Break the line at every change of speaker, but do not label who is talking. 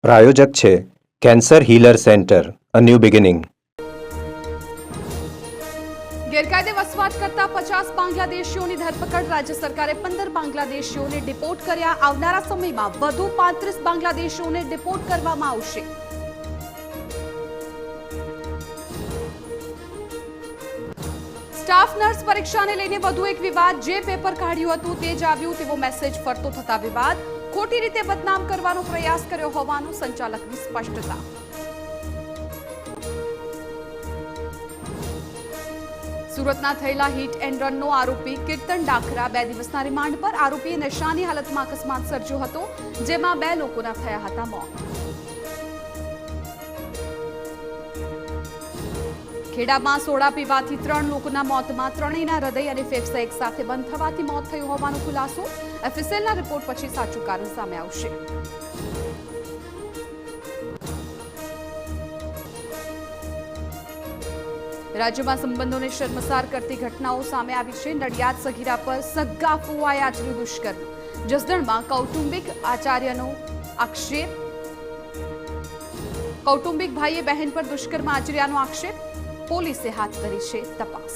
પ્રાયોજક છે cancer healer centre, a new beginning.
ગેરકાયદે વસવાટ કરતા 50 બાંગ્લાદેશીઓની ધરપકડ. રાજ્ય સરકારે 15 બાંગ્લાદેશીઓને ડિપોર્ટ કર્યા. આવનારા સમયમાં વધુ 35 બાંગ્લાદેશીઓને ડિપોર્ટ કરવામાં આવશે. સ્ટાફ નર્સ પરીક્ષાને લઈને વધુ એક વિવાદ. જે પેપર કાઢ્યું હતું તે જ આવ્યું તેવો મેસેજ ફરતો થતા વિવાદ. ખોટી રીતે બદનામ કરવાનો પ્રયાસ કર્યો હોવાનું સંચાલકની સ્પષ્ટતા. સુરતના થયેલા હિટ એન્ડ રનનો આરોપી કીર્તન ડાખરા 2 દિવસના રિમાન્ડ પર. આરોપીએ નશાની હાલતમાં અકસ્માત સર્જ્યો હતો, જેમાં 2 લોકોના થયા હતા મોત. ખેડામાં સોડા પીવાથી 3 લોકોના મોતમાં ત્રણેયના હૃદય અને ફેફસા એક સાથે બંધ થવાથી મોત થયું હોવાનો ખુલાસો. એફએસએલના રિપોર્ટ પછી સાચું કારણ સામે આવશે. રાજ્યમાં સંબંધોને શર્મસાર કરતી ઘટનાઓ સામે આવી છે. નડિયાદ સગીરા પર સગ્ગા ફુવાએ આચર્યું દુષ્કર્મ. જસદણમાં કૌટુંબિક આચાર્યનો આક્ષેપ. કૌટુંબિક ભાઈએ બહેન પર દુષ્કર્મ આચર્યાનો આક્ષેપ. પોલીસે હાથ ધરી છે તપાસ.